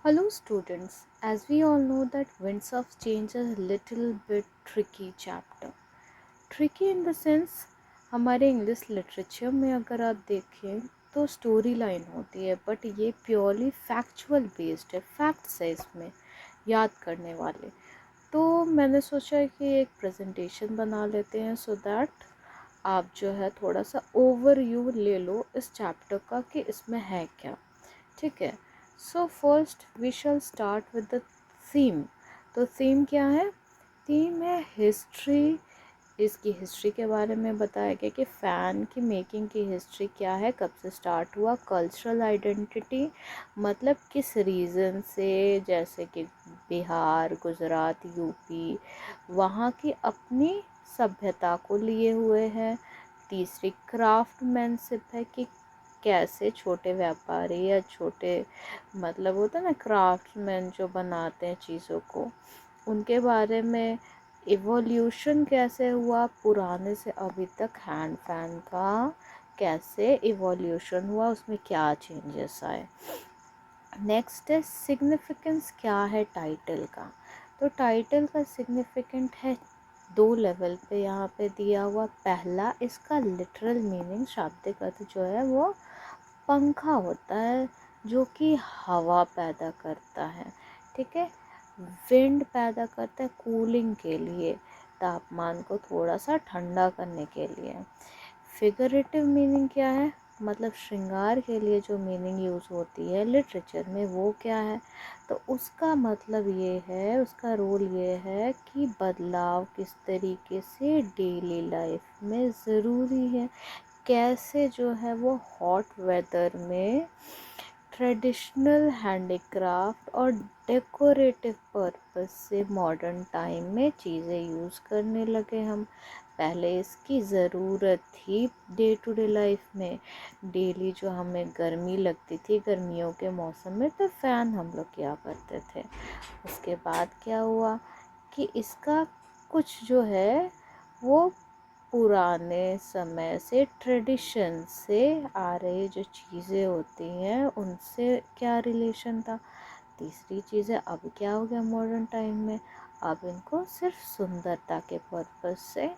Hello students, as we all know that Winds of Change is a little bit tricky chapter. Tricky in the sense हमारे English literature में अगर आप देखें तो story line होती है, बट ये प्योरली फैक्चुअल बेस्ड है, फैक्ट्स है इसमें याद करने वाले। तो मैंने सोचा कि एक प्रेजेंटेशन बना लेते हैं सो दैट आप जो है थोड़ा सा ओवरव्यू ले लो इस चैप्टर का कि इसमें है क्या। ठीक है, so first we shall start with the theme. तो थीम क्या है? थीम है हिस्ट्री। इसकी हिस्ट्री के बारे में बताया गया कि फ़ैन की मेकिंग की हिस्ट्री क्या है, कब से स्टार्ट हुआ। कल्चरल आइडेंटिटी मतलब किस रीज़न से, जैसे कि बिहार, गुजरात, यूपी, वहाँ की अपनी सभ्यता को लिए हुए है। तीसरी क्राफ्टमैनशिप है कि कैसे छोटे व्यापारी या छोटे मतलब होता है ना क्राफ्ट्समैन जो बनाते हैं चीज़ों को, उनके बारे में। इवोल्यूशन कैसे हुआ पुराने से अभी तक, हैंड फैन का कैसे इवोल्यूशन हुआ, उसमें क्या चेंजेस आए। नेक्स्ट है सिग्निफिकेंस, क्या है टाइटल का। तो टाइटल का सिग्निफिकेंट है दो लेवल पे यहाँ पे दिया हुआ। पहला, इसका लिटरल मीनिंग, शाब्दिक अर्थ जो है वो पंखा होता है जो कि हवा पैदा करता है। ठीक है, विंड पैदा करता है कूलिंग के लिए, तापमान को थोड़ा सा ठंडा करने के लिए। फिगरेटिव मीनिंग क्या है, मतलब श्रृंगार के लिए जो मीनिंग यूज़ होती है लिटरेचर में वो क्या है। तो उसका मतलब ये है, उसका रोल ये है कि बदलाव किस तरीके से डेली लाइफ में ज़रूरी है, कैसे जो है वो हॉट वेदर में ट्रेडिशनल हैंडीक्राफ्ट और डेकोरेटिव पर्पस से मॉडर्न टाइम में चीज़ें यूज़ करने लगे हम। पहले इसकी ज़रूरत थी डे टू डे लाइफ में। डेली जो हमें गर्मी लगती थी गर्मियों के मौसम में, तो फ़ैन हम लोग क्या करते थे। उसके बाद क्या हुआ कि इसका कुछ जो है वो पुराने समय से ट्रेडिशन से आ रही जो चीज़ें होती हैं उनसे क्या रिलेशन था। तीसरी चीज़ है अब क्या हो गया मॉडर्न टाइम में, अब इनको सिर्फ सुंदरता के पर्पस से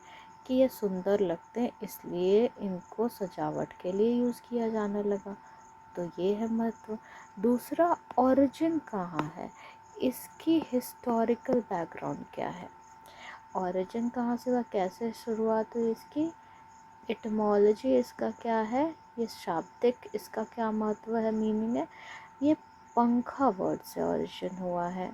कि ये सुंदर लगते हैं इसलिए इनको सजावट के लिए यूज़ किया जाने लगा। तो ये है महत्व। दूसरा, ओरिजिन कहाँ है, इसकी हिस्टोरिकल बैकग्राउंड क्या है, ओरिजिन कहाँ से हुआ, कैसे शुरुआत हुई इसकी। एटमोलॉजी इसका क्या है, ये शाब्दिक इसका क्या महत्व है, मीनिंग है। ये पंखा वर्ड से ओरिजिन हुआ है,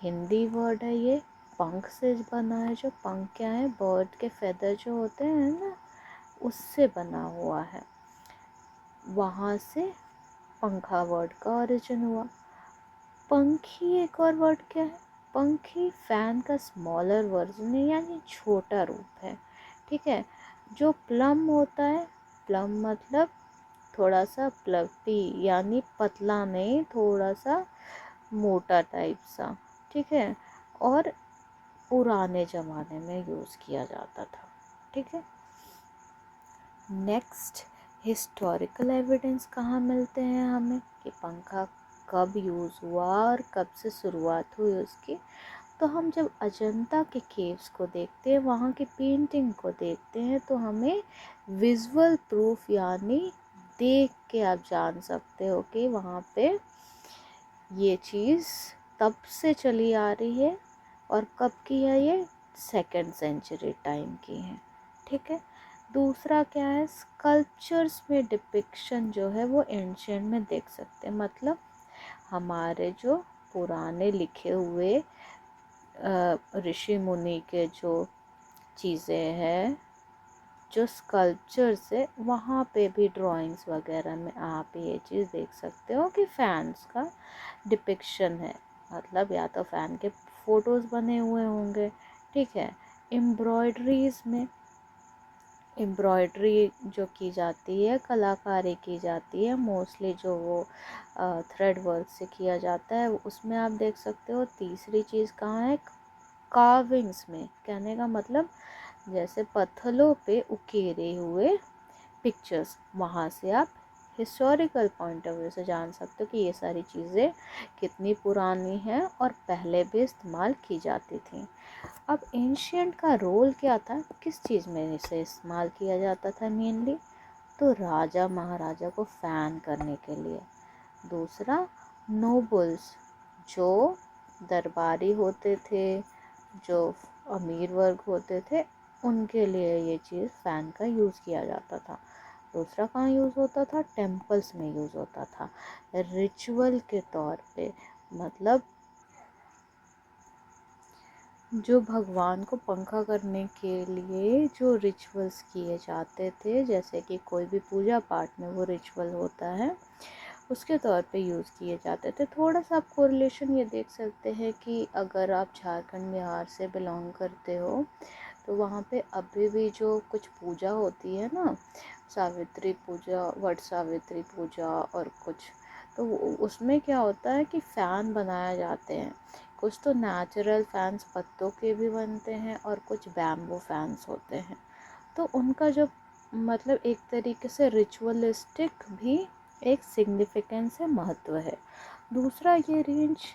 हिंदी वर्ड है ये, पंख से बना है। जो पंख क्या है, बर्ड के फेदर जो होते हैं ना, उससे बना हुआ है, वहाँ से पंखा वर्ड का ओरिजिन हुआ। पंखी एक और वर्ड क्या है, पंखी फैन का स्मॉलर वर्जन है, यानी छोटा रूप है। ठीक है, जो प्लम होता है, प्लम मतलब थोड़ा सा प्लफी, यानी पतला नहीं, थोड़ा सा मोटा टाइप सा। ठीक है, और पुराने ज़माने में यूज़ किया जाता था। ठीक है, नेक्स्ट, हिस्टोरिकल एविडेंस कहाँ मिलते हैं हमें कि पंखा कब यूज़ हुआ और कब से शुरुआत हुई उसकी। तो हम जब अजंता के केव्स को देखते हैं, वहाँ की पेंटिंग को देखते हैं, तो हमें विजुअल प्रूफ यानी देख के आप जान सकते हो कि वहाँ पे ये चीज़ तब से चली आ रही है। और कब की है ये, सेकेंड सेंचुरी टाइम की है। ठीक है, दूसरा क्या है, स्कल्पचर्स में डिपिक्शन जो है वो एंशियंट में देख सकते हैं। मतलब हमारे जो पुराने लिखे हुए ऋषि मुनि के जो चीज़ें हैं, जो स्कल्पचर्स है, वहाँ पे भी ड्राइंग्स वगैरह में आप ये चीज़ देख सकते हो कि फैंस का डिपिक्शन है। मतलब या तो फ़ैन के फ़ोटोज़ बने हुए होंगे। ठीक है, एम्ब्रॉयडरीज़ में, एम्ब्रॉयडरी जो की जाती है, कलाकारी की जाती है मोस्टली, जो वो थ्रेड वर्क से किया जाता है, उसमें आप देख सकते हो। तीसरी चीज़ कहाँ है, कार्विंग्स में, कहने का मतलब जैसे पत्थरों पे उकेरे हुए पिक्चर्स, वहाँ से आप हिस्टोरिकल पॉइंट ऑफ व्यू से जान सकते हो कि ये सारी चीज़ें कितनी पुरानी हैं और पहले भी इस्तेमाल की जाती थी। अब एंशियंट का रोल क्या था, किस चीज़ में इसे इस्तेमाल किया जाता था मेनली, तो राजा महाराजा को फैन करने के लिए। दूसरा, नोबल्स जो दरबारी होते थे, जो अमीर वर्ग होते थे, उनके लिए ये चीज़ फ़ैन का यूज़ किया जाता था। दूसरा कहाँ यूज़ होता था, टेम्पल्स में यूज़ होता था रिचुअल के तौर पे। मतलब जो भगवान को पंखा करने के लिए जो रिचुअल्स किए जाते थे, जैसे कि कोई भी पूजा पाठ में वो रिचुअल होता है, उसके तौर पे यूज़ किए जाते थे। थोड़ा सा आप कोरिलेशन ये देख सकते हैं कि अगर आप झारखंड बिहार से बिलोंग करते हो तो वहाँ पे अभी भी जो कुछ पूजा होती है ना, सावित्री पूजा, वट सावित्री पूजा और कुछ, तो उसमें क्या होता है कि फ़ैन बनाए जाते हैं। कुछ तो नेचुरल फैंस पत्तों के भी बनते हैं और कुछ बैम्बू फैंस होते हैं। तो उनका जो मतलब एक तरीके से रिचुअलिस्टिक भी एक सिग्निफिकेंस है, महत्व है। दूसरा, ये रेंज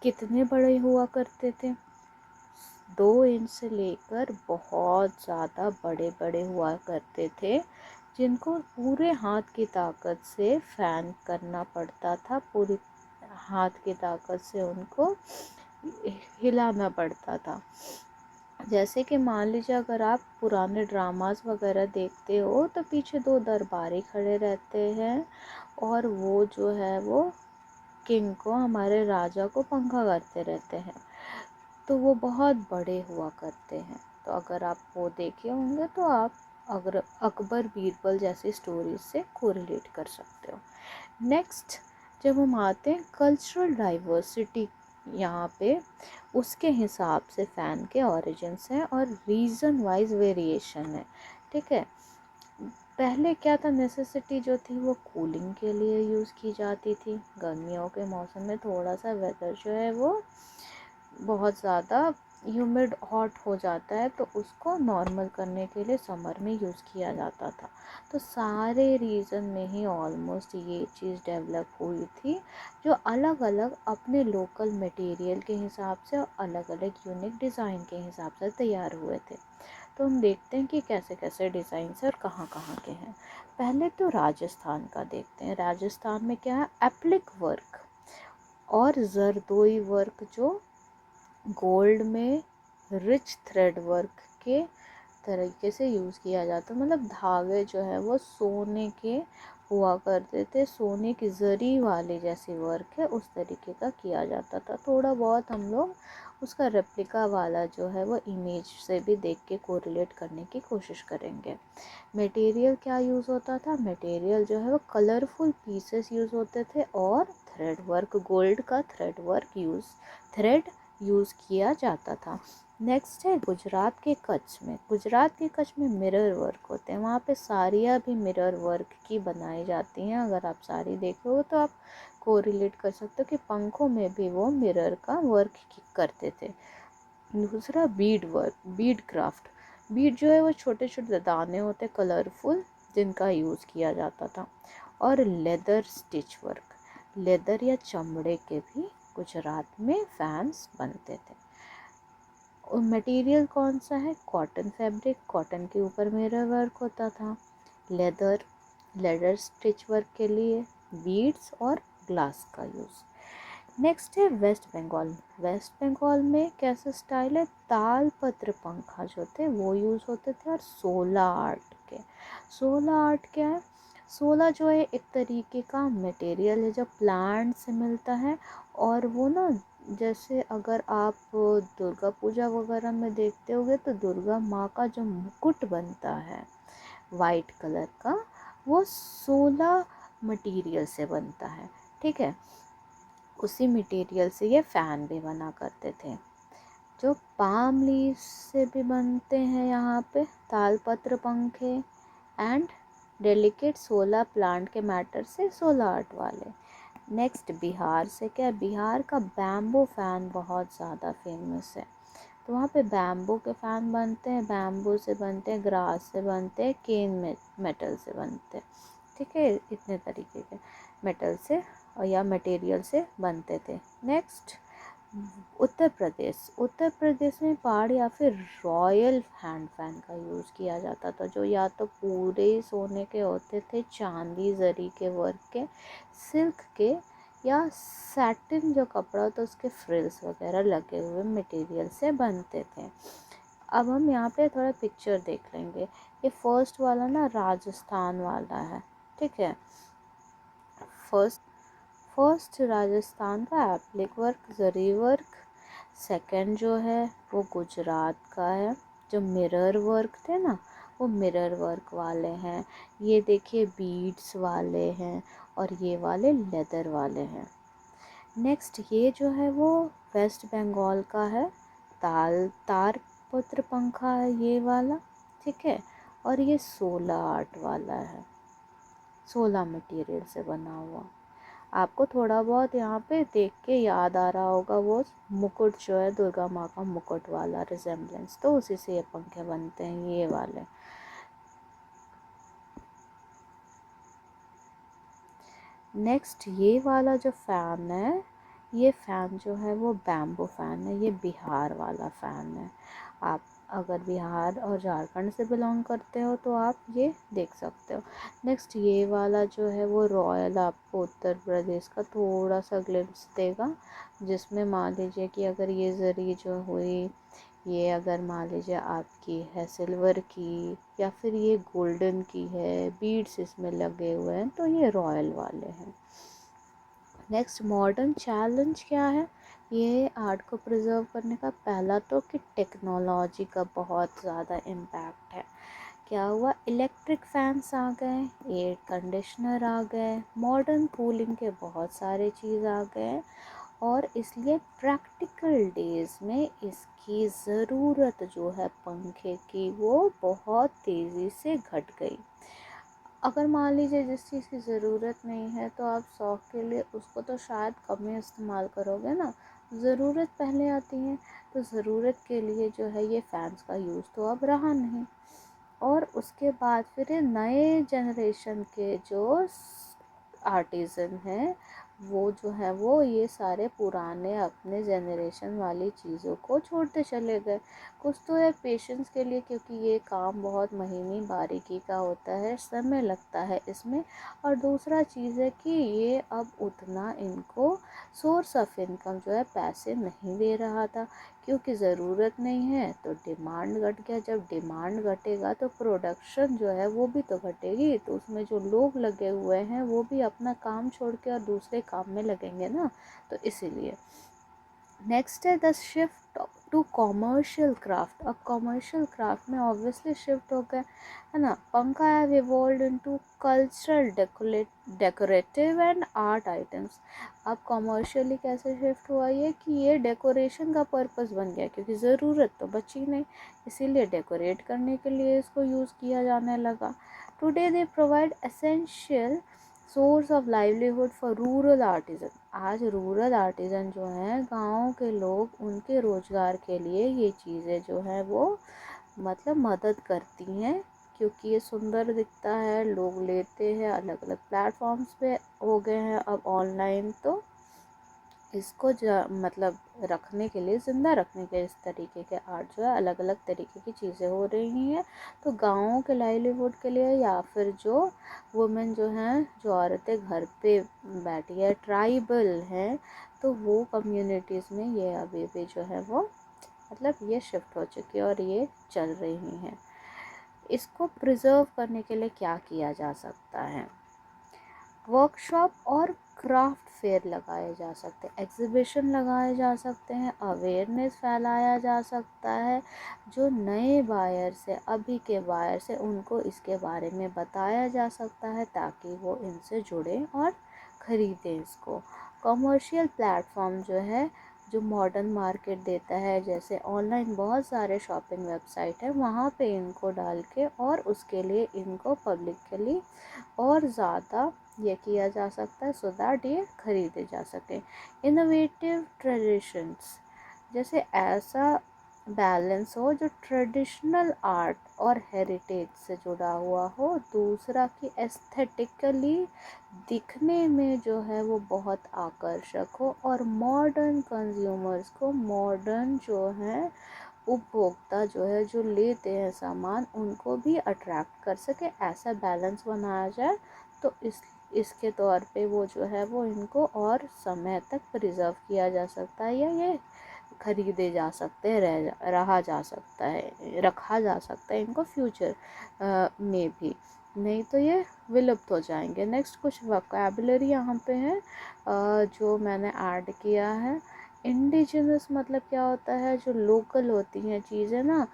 कितने बड़े हुआ करते थे, 2 इंच से लेकर बहुत ज़्यादा बड़े बड़े हुआ करते थे, जिनको पूरे हाथ की ताकत से फैन करना पड़ता था, पूरी हाथ की ताकत से उनको हिलाना पड़ता था। जैसे कि मान लीजिए अगर आप पुराने ड्रामास वगैरह देखते हो तो पीछे 2 दरबारी खड़े रहते हैं और वो जो है वो किंग को, हमारे राजा को पंखा करते रहते हैं, तो वो बहुत बड़े हुआ करते हैं। तो अगर आप वो देखे होंगे तो आप अगर अकबर बीरबल जैसी स्टोरीज से कोरिलेट कर सकते हो। नेक्स्ट, जब हम आते हैं कल्चरल डाइवर्सिटी, यहाँ पे उसके हिसाब से फ़ैन के ऑरिजिन्स हैं और रीज़न वाइज वेरिएशन है। ठीक है, पहले क्या था, नेसेसिटी जो थी वो कूलिंग के लिए यूज़ की जाती थी। गर्मियों के मौसम में थोड़ा सा वेदर जो है वो बहुत ज़्यादा ह्यूमिड हॉट हो जाता है, तो उसको नॉर्मल करने के लिए समर में यूज़ किया जाता था। तो सारे रीज़न में ही ऑलमोस्ट ये चीज़ डेवलप हुई थी, जो अलग अलग अपने लोकल मटेरियल के हिसाब से और अलग अलग यूनिक डिज़ाइन के हिसाब से तैयार हुए थे। तो हम देखते हैं कि कैसे कैसे डिज़ाइन और कहाँ कहाँ के हैं। पहले तो राजस्थान का देखते हैं। राजस्थान में क्या है, एप्लिक वर्क और जरदोई वर्क, जो गोल्ड में रिच थ्रेड वर्क के तरीके से यूज़ किया जाता, मतलब धागे जो है वो सोने के हुआ करते थे, सोने की जरी वाले जैसे वर्क है उस तरीके का किया जाता था। थोड़ा बहुत हम लोग उसका रेप्लिका वाला जो है वो इमेज से भी देख के कोरिलेट करने की कोशिश करेंगे। मटेरियल क्या यूज़ होता था, मटेरियल जो है वो कलरफुल पीसेस यूज़ होते थे और थ्रेड वर्क, गोल्ड का थ्रेड यूज़ किया जाता था। नेक्स्ट है गुजरात के कच्छ में। गुजरात के कच्छ में मिरर वर्क होते हैं, वहाँ पे साड़ियाँ भी मिरर वर्क की बनाई जाती हैं। अगर आप साड़ी देखो तो आप कोरिलेट कर सकते हो कि पंखों में भी वो मिरर का वर्क करते थे। दूसरा, बीड वर्क, बीड क्राफ्ट। बीड जो है वो छोटे छोटे दाने होते कलरफुल, जिनका यूज़ किया जाता था। और लेदर स्टिच वर्क, लेदर या चमड़े के भी गुजरात में फैंस बनते थे। और मटेरियल कौन सा है, कॉटन फैब्रिक, कॉटन के ऊपर मिरर वर्क होता था। लेदर, लेदर स्टिच वर्क के लिए बीड्स और ग्लास का यूज़। नेक्स्ट है वेस्ट बंगाल। वेस्ट बंगाल में कैसा स्टाइल है, ताल पत्र पंखा जो थे वो यूज़ होते थे। और 16 आर्ट के, 16 आर्ट क्या है, 16 जो है एक तरीके का मटेरियल है जो प्लांट से मिलता है। और वो ना, जैसे अगर आप दुर्गा पूजा वगैरह में देखते होगे तो दुर्गा माँ का जो मुकुट बनता है वाइट कलर का, वो 16 मटेरियल से बनता है। ठीक है, उसी मटेरियल से ये फ़ैन भी बना करते थे, जो पाम लीव्स से भी बनते हैं। यहाँ पे तालपत्र पंखे एंड डेलिकेट 16 प्लांट के मैटर से 16 आर्ट वाले। नेक्स्ट बिहार से क्या है, बिहार का बैम्बू फ़ैन बहुत ज़्यादा फेमस है। तो वहाँ पे बैम्बू के फ़ैन बनते हैं, बैम्बू से बनते हैं, ग्रास से बनते हैं, केन में मेटल से बनते हैं। ठीक है, इतने तरीके के मेटल से और या मटेरियल से बनते थे। नेक्स्ट, उत्तर प्रदेश में पहाड़ या फिर रॉयल हैंड फैन का यूज़ किया जाता था, जो या तो पूरे सोने के होते थे, चांदी जरी के वर्क के, सिल्क के, या सैटिन जो कपड़ा होता उसके फ्रिल्स वगैरह लगे हुए मटेरियल से बनते थे। अब हम यहाँ पे थोड़ा पिक्चर देख लेंगे। ये फर्स्ट वाला ना राजस्थान वाला है, ठीक है। फर्स्ट फर्स्ट राजस्थान का एप्लिक वर्क, जरी वर्क। सेकंड जो है वो गुजरात का है, जो मिरर वर्क थे ना वो मिरर वर्क वाले हैं। ये देखिए बीड्स वाले हैं और ये वाले लेदर वाले हैं। नेक्स्ट ये जो है वो वेस्ट बंगाल का है, तारपत्र पंखा है ये वाला, ठीक है। और ये 16 आर्ट वाला है, 16 मटेरियल से बना हुआ। आपको थोड़ा बहुत यहाँ पे देख के याद आ रहा होगा वो मुकुट जो है, दुर्गा माँ का मुकुट वाला रिजेम्बलेंस, तो उसी से ये पंखे बनते हैं ये वाले। नेक्स्ट ये वाला जो फैन है, ये फ़ैन जो है वो बैम्बू फ़ैन है, ये बिहार वाला फ़ैन है। आप अगर बिहार और झारखंड से बिलोंग करते हो तो आप ये देख सकते हो। नेक्स्ट ये वाला जो है वो रॉयल आपको उत्तर प्रदेश का थोड़ा सा ग्लिम्स देगा, जिसमें मान लीजिए कि अगर ये ज़री जो हुई, ये अगर मान लीजिए आपकी है सिल्वर की या फिर ये गोल्डन की है, बीड्स इसमें लगे हुए हैं, तो ये रॉयल वाले हैं। नेक्स्ट मॉडर्न चैलेंज क्या है, ये आर्ट को प्रिजर्व करने का पहला तो कि टेक्नोलॉजी का बहुत ज़्यादा इम्पैक्ट है। क्या हुआ, इलेक्ट्रिक फैंस आ गए, एयर कंडीशनर आ गए, मॉडर्न कूलिंग के बहुत सारे चीज़ आ गए, और इसलिए प्रैक्टिकल डेज में इसकी ज़रूरत जो है पंखे की वो बहुत तेज़ी से घट गई। अगर मान लीजिए जिस चीज़ की ज़रूरत नहीं है तो आप शौक़ के लिए उसको तो शायद कम ही इस्तेमाल करोगे ना, ज़रूरत पहले आती है। तो ज़रूरत के लिए जो है ये फ़ैन्स का यूज़ तो अब रहा नहीं, और उसके बाद फिर नए जनरेशन के जो आर्टिज़न हैं वो जो है वो ये सारे पुराने अपने जनरेशन वाली चीज़ों को छोड़ते चले गए। कुछ तो है पेशेंस के लिए, क्योंकि ये काम बहुत महीनी बारीकी का होता है, समय लगता है इसमें। और दूसरा चीज़ है कि ये अब उतना इनको सोर्स ऑफ इनकम जो है पैसे नहीं दे रहा था, क्योंकि ज़रूरत नहीं है तो डिमांड घट गया। जब डिमांड घटेगा तो प्रोडक्शन जो है वो भी तो घटेगी, तो उसमें जो लोग लगे हुए हैं वो भी अपना काम छोड़ के और दूसरे काम में लगेंगे ना, तो इसीलिए। नेक्स्ट है the shift to commercial craft. अब कॉमर्शियल क्राफ्ट में ऑब्वियसली शिफ्ट हो गए, है ना। पंखा have evolved into cultural decorative and art items. अब कॉमर्शियली कैसे शिफ्ट हुआ ये कि ये डेकोरेशन का पर्पस बन गया, क्योंकि ज़रूरत तो बची नहीं, इसीलिए डेकोरेट करने के लिए इसको यूज़ किया जाने लगा। Today they provide essential source of livelihood for rural artisan. आज रूरल आर्टिजन जो हैं गाँव के लोग, उनके रोज़गार के लिए ये चीज़ें जो है वो मतलब मदद करती हैं, क्योंकि ये सुंदर दिखता है, लोग लेते हैं, अलग अलग प्लेटफॉर्म्स पे हो गए हैं अब ऑनलाइन, तो इसको मतलब रखने के लिए, ज़िंदा रखने के इस तरीके के आर्ट जो है, अलग अलग तरीके की चीज़ें हो रही हैं। तो गाँवों के लाइवलीहुड के लिए, या फिर जो वुमेन जो हैं, जो औरतें घर पे बैठी है, ट्राइबल हैं, तो वो कम्युनिटीज़ में ये अभी भी जो है वो मतलब ये शिफ्ट हो चुकी है और ये चल रही हैं। इसको प्रिजर्व करने के लिए क्या किया जा सकता है, वर्कशॉप और क्राफ्ट फेयर लगाए जा सकते हैं, एग्जीबिशन लगाए जा सकते हैं, अवेयरनेस फैलाया जा सकता है। जो नए बायर से, अभी के बायर से, उनको इसके बारे में बताया जा सकता है ताकि वो इनसे जुड़ें और ख़रीदें इसको। कमर्शियल प्लेटफॉर्म जो है, जो मॉडर्न मार्केट देता है, जैसे ऑनलाइन बहुत सारे शॉपिंग वेबसाइट है, वहाँ पे इनको डाल के और उसके लिए इनको पब्लिकली और ज़्यादा ये किया जा सकता है, सो दैट ये खरीदे जा सके। इनोवेटिव ट्रेडिशंस, जैसे ऐसा बैलेंस हो जो ट्रेडिशनल आर्ट और हेरिटेज से जुड़ा हुआ हो, दूसरा कि एस्थेटिकली दिखने में जो है वो बहुत आकर्षक हो, और मॉडर्न कंज्यूमर्स को, मॉडर्न जो है उपभोक्ता जो है जो लेते हैं सामान, उनको भी अट्रैक्ट कर सके, ऐसा बैलेंस बनाया जाए। तो इसके तौर पे वो जो है वो इनको और समय तक प्रिजर्व किया जा सकता है, या ये खरीदे जा सकते हैं, रहा जा सकता है, रखा जा सकता है इनको फ्यूचर में भी, नहीं तो ये विलुप्त हो जाएंगे। नेक्स्ट कुछ वोकैबुलरी यहाँ पे है जो मैंने ऐड किया है। इंडिजिनस मतलब क्या होता है, जो लोकल होती हैं चीज़ें ना,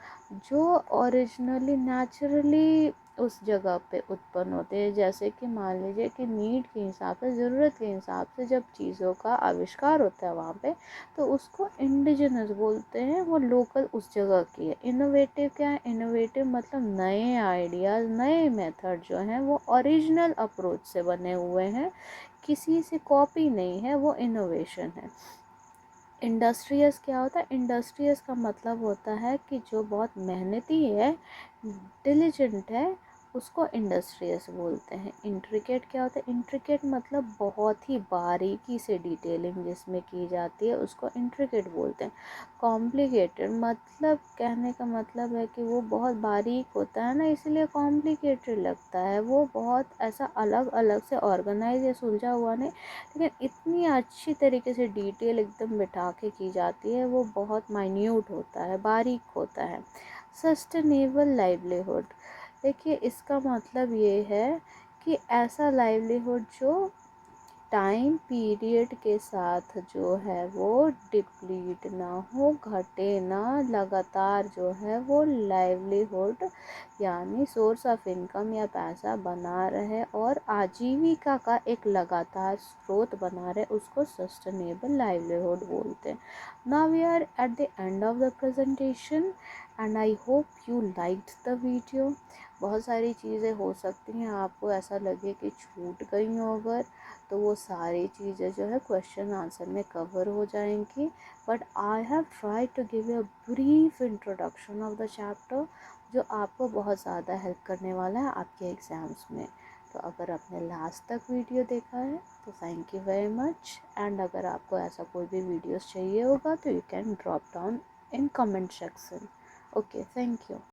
जो ओरिजिनली नेचुरली उस जगह पे उत्पन्न होते हैं। जैसे कि मान लीजिए कि नीड के हिसाब से, ज़रूरत के हिसाब से जब चीज़ों का आविष्कार होता है वहाँ पे, तो उसको इंडिजिनस बोलते हैं, वो लोकल उस जगह की है। इनोवेटिव क्या है, इनोवेटिव मतलब नए आइडियाज़, नए मेथड जो हैं वो ओरिजिनल अप्रोच से बने हुए हैं, किसी से कॉपी नहीं है, वो इनोवेशन है। इंडस्ट्रियस क्या होता है, इंडस्ट्रियस का मतलब होता है कि जो बहुत मेहनती है, डिलीजेंट है, उसको इंडस्ट्रियस बोलते हैं। इंट्रिकेट क्या होता है, इंट्रिकेट मतलब बहुत ही बारीकी से डिटेलिंग जिसमें की जाती है, उसको इंट्रिकेट बोलते हैं। कॉम्प्लिकेटेड मतलब, कहने का मतलब है कि वो बहुत बारीक होता है ना, इसलिए कॉम्प्लिकेटेड लगता है, वो बहुत ऐसा अलग अलग से ऑर्गेनाइज या सुलझा हुआ नहीं, लेकिन इतनी अच्छी तरीके से डिटेल एकदम बिठा के की जाती है, वो बहुत माइन्यूट होता है, बारीक होता है। सस्टेनेबल लाइवलीहुड, देखिए इसका मतलब ये है कि ऐसा लाइवलीहुड जो टाइम पीरियड के साथ जो है वो डिप्लीट ना हो, घटे ना, लगातार जो है वो लाइवलीहुड यानी सोर्स ऑफ इनकम या पैसा बना रहे और आजीविका का एक लगातार स्रोत बना रहे, उसको सस्टेनेबल लाइवलीहुड बोलते हैं। Now we are at the end of the presentation and I hope you liked the video. बहुत सारी चीज़ें हो सकती हैं आपको ऐसा लगे कि छूट गई हो, अगर तो वो सारी चीज़ें जो है क्वेश्चन आंसर में कवर हो जाएंगी, but I have try to give a brief introduction of the chapter, जो आपको बहुत ज़्यादा हेल्प करने वाला है आपके एग्ज़ाम्स में। तो अगर आपने लास्ट तक वीडियो देखा है तो thank you very much, and अगर आपको ऐसा कोई भी वीडियोस चाहिए होगा तो you can drop down in comment section. Okay, thank you.